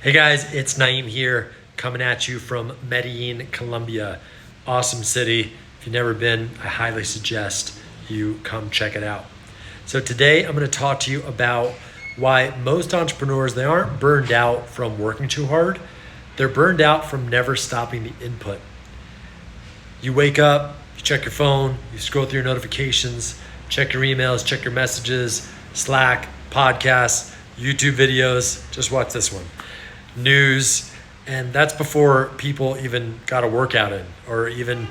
Hey guys, it's Naeem here, coming at you from Medellin, Colombia. Awesome city. If you've never been, I highly suggest you come check it out. So today I'm going to talk to you about why most entrepreneurs, they aren't burned out from working too hard. They're burned out from never stopping the input. You wake up, you check your phone, you scroll through your notifications, check your emails, check your messages, Slack, podcasts, YouTube videos. Just watch this one. News, and that's before people even got a workout in or even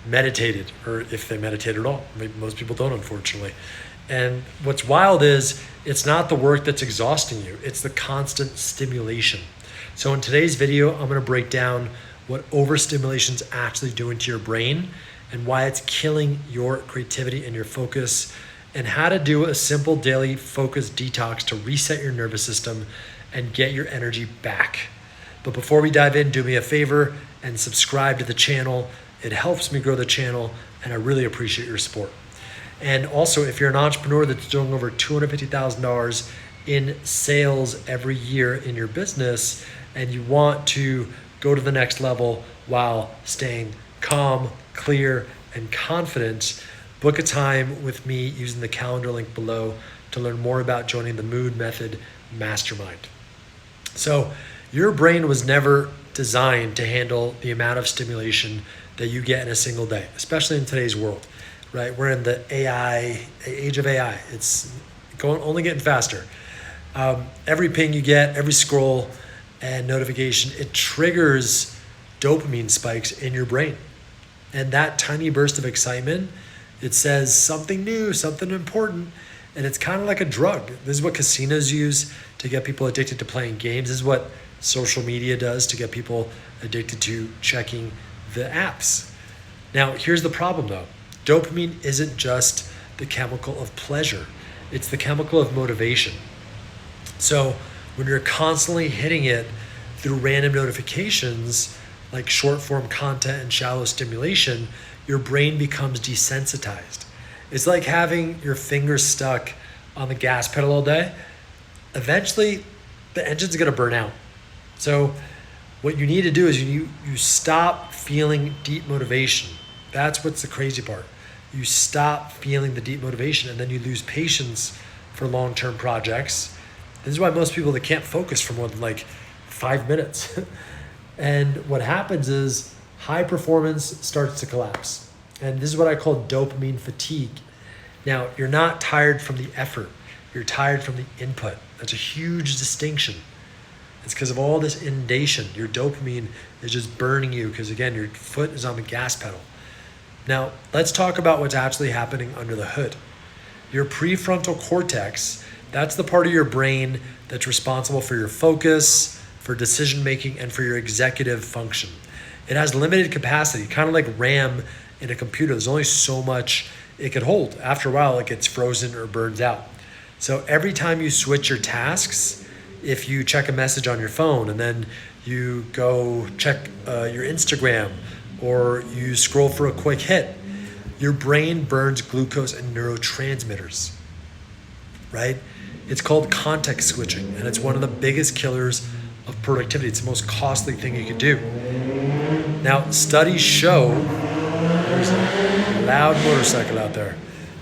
meditated, or if they meditate at all. Maybe most people don't, unfortunately. And what's wild is it's not the work that's exhausting you, it's the constant stimulation. So in today's video, I'm going to break down what overstimulation is actually doing to your brain and why it's killing your creativity and your focus, and how to do a simple daily focus detox to reset your nervous system and get your energy back. But before we dive in, do me a favor and subscribe to the channel. It helps me grow the channel, and I really appreciate your support. And also, if you're an entrepreneur that's doing over $250,000 in sales every year in your business, and you want to go to the next level while staying calm, clear, and confident, book a time with me using the calendar link below to learn more about joining the Mood Method Mastermind. So your brain was never designed to handle the amount of stimulation that you get in a single day, especially in today's world, right? We're in the age of AI. It's only getting faster. Every ping you get, every scroll and notification, it triggers dopamine spikes in your brain. And that tiny burst of excitement, it says something new, something important. And it's kind of like a drug. This is what casinos use to get people addicted to playing games. This is what social media does to get people addicted to checking the apps. Now, here's the problem though. Dopamine isn't just the chemical of pleasure. It's the chemical of motivation. So when you're constantly hitting it through random notifications, like short form content and shallow stimulation, your brain becomes desensitized. It's like having your fingers stuck on the gas pedal all day. Eventually, the engine's gonna burn out. So what you need to do is you stop feeling deep motivation. That's what's the crazy part. You stop feeling the deep motivation, and then you lose patience for long-term projects. This is why most people, they can't focus for more than like 5 minutes. And what happens is high performance starts to collapse. And this is what I call dopamine fatigue. Now, you're not tired from the effort. You're tired from the input. That's a huge distinction. It's because of all this inundation. Your dopamine is just burning you because, again, your foot is on the gas pedal. Now, let's talk about what's actually happening under the hood. Your prefrontal cortex, that's the part of your brain that's responsible for your focus, for decision making, and for your executive function. It has limited capacity, kind of like RAM in a computer. There's only so much it could hold. After a while, it gets frozen or burns out. So every time you switch your tasks, if you check a message on your phone and then you go check your Instagram, or you scroll for a quick hit, your brain burns glucose and neurotransmitters, right? It's called context switching, and it's one of the biggest killers of productivity. It's the most costly thing you could do. Now, studies show, there's a loud motorcycle out there.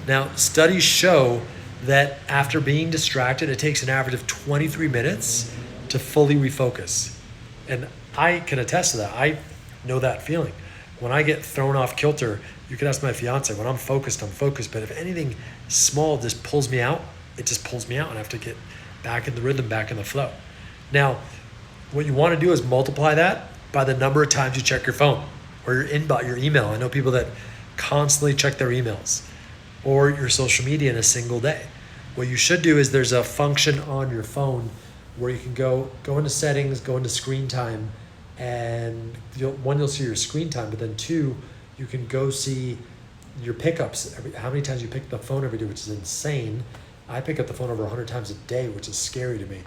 Now, studies show that after being distracted, it takes an average of 23 minutes to fully refocus. And I can attest to that. I know that feeling. When I get thrown off kilter, you can ask my fiance, when I'm focused, but if anything small just pulls me out, it just pulls me out, and I have to get back in the rhythm, back in the flow. Now, what you want to do is multiply that by the number of times you check your phone or your inbox, your email. I know people that constantly check their emails, or your social media in a single day. What you should do is there's a function on your phone where you can go into settings, go into screen time, and you'll see your screen time, but then 2, you can go see your pickups, how many times you pick the phone every day, which is insane. I pick up the phone over 100 times a day, which is scary to me.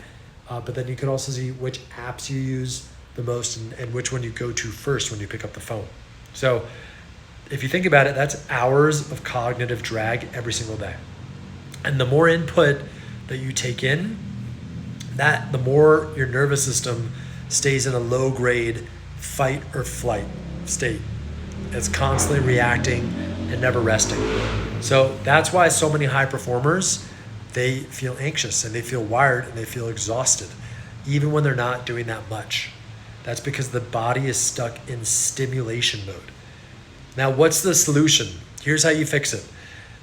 But then you can also see which apps you use the most and which one you go to first when you pick up the phone. So if you think about it, that's hours of cognitive drag every single day. And the more input that you take in, the more your nervous system stays in a low grade fight or flight state. It's constantly reacting and never resting. So that's why so many high performers, they feel anxious and they feel wired and they feel exhausted, even when they're not doing that much. That's because the body is stuck in stimulation mode. Now, what's the solution? Here's how you fix it.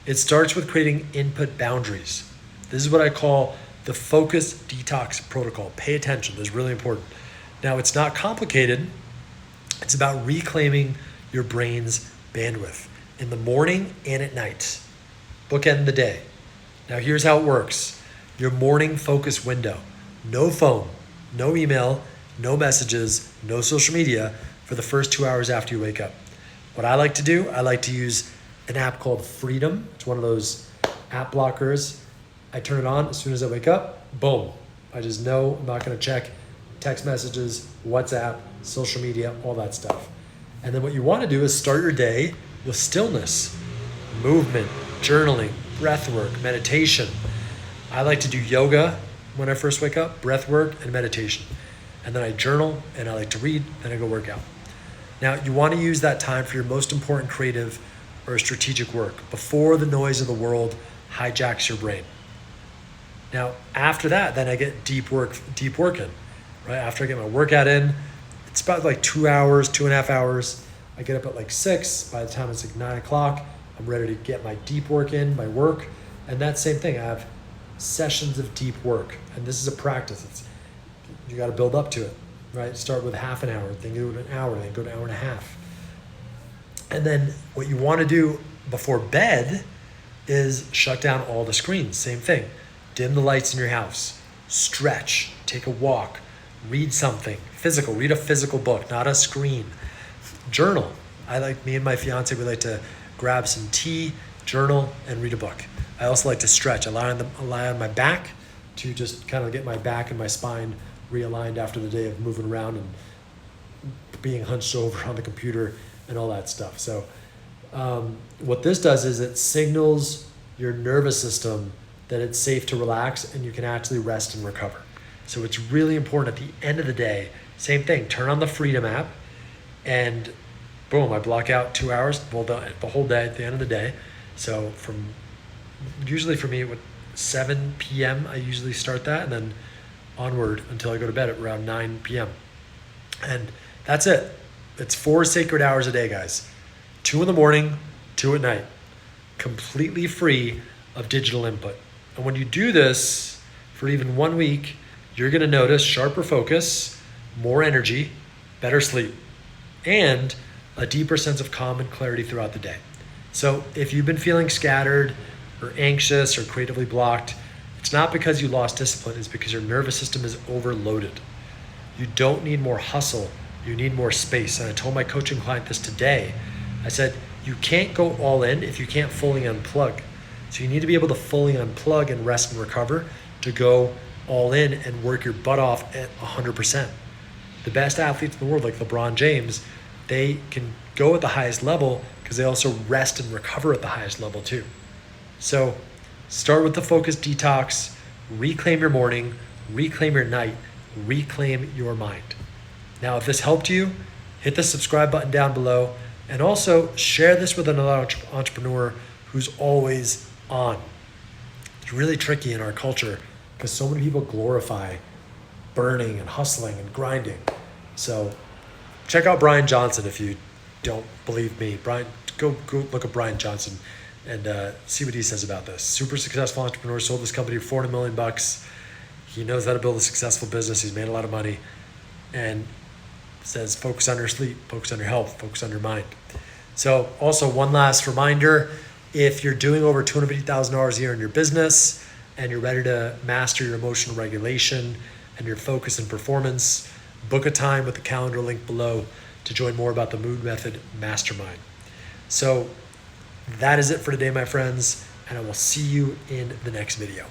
It starts with creating input boundaries. This is what I call the focus detox protocol. Pay attention, this is really important. Now, it's not complicated. It's about reclaiming your brain's bandwidth in the morning and at night. Bookend the day. Now, here's how it works. Your morning focus window. No phone, no email, no messages, no social media for the first 2 hours after you wake up. What I like to do, I like to use an app called Freedom. It's one of those app blockers. I turn it on as soon as I wake up. Boom. I just know I'm not going to check text messages, WhatsApp, social media, all that stuff. And then what you want to do is start your day with stillness, movement, journaling, breath work, meditation. I like to do yoga when I first wake up, breath work and meditation. And then I journal and I like to read, then I go work out. Now, you want to use that time for your most important creative or strategic work before the noise of the world hijacks your brain. Now, after that, then I get deep work in, right? After I get my workout in, it's about like 2 hours, 2.5 hours. I get up at like 6. By the time it's like 9 o'clock, I'm ready to get my deep work in, my work. And that same thing, I have sessions of deep work. And this is a practice. You got to build up to it, right? Start with half an hour, then go to an hour, then go to an hour and a half. And then what you want to do before bed is shut down all the screens. Same thing. Dim the lights in your house. Stretch. Take a walk. Read something physical. Read a physical book, not a screen. Journal. Me and my fiance, we like to grab some tea, journal, and read a book. I also like to stretch. I lie on my back to just kind of get my back and my spine realigned after the day of moving around and being hunched over on the computer and all that stuff. So what this does is it signals your nervous system that it's safe to relax and you can actually rest and recover. So it's really important at the end of the day. Same thing, turn on the Freedom app and boom, I block out 2 hours, well done, the whole day at the end of the day. So usually for me, 7 p.m. I usually start that and then onward until I go to bed at around 9 p.m. And that's it. It's 4 sacred hours a day, guys. 2 in the morning, 2 at night. Completely free of digital input. And when you do this for even 1 week, you're going to notice sharper focus, more energy, better sleep, and a deeper sense of calm and clarity throughout the day. So if you've been feeling scattered or anxious or creatively blocked, it's not because you lost discipline, it's because your nervous system is overloaded. You don't need more hustle, you need more space. And I told my coaching client this today. I said, you can't go all in if you can't fully unplug. So you need to be able to fully unplug and rest and recover to go all in and work your butt off at 100%. The best athletes in the world, like LeBron James, they can go at the highest level because they also rest and recover at the highest level too. So start with the focus detox, reclaim your morning, reclaim your night, reclaim your mind. Now, if this helped you, hit the subscribe button down below and also share this with another entrepreneur who's always on. It's really tricky in our culture because so many people glorify burning and hustling and grinding. So check out Brian Johnson if you don't believe me. Go look at Brian Johnson and see what he says about this. Super successful entrepreneur, sold this company for $400 million. He knows how to build a successful business. He's made a lot of money and says focus on your sleep, focus on your health, focus on your mind. So also one last reminder, if you're doing over $250,000 a year in your business and you're ready to master your emotional regulation and your focus and performance, book a time with the calendar link below to join more about the Mood Method Mastermind. So that is it for today, my friends, and I will see you in the next video.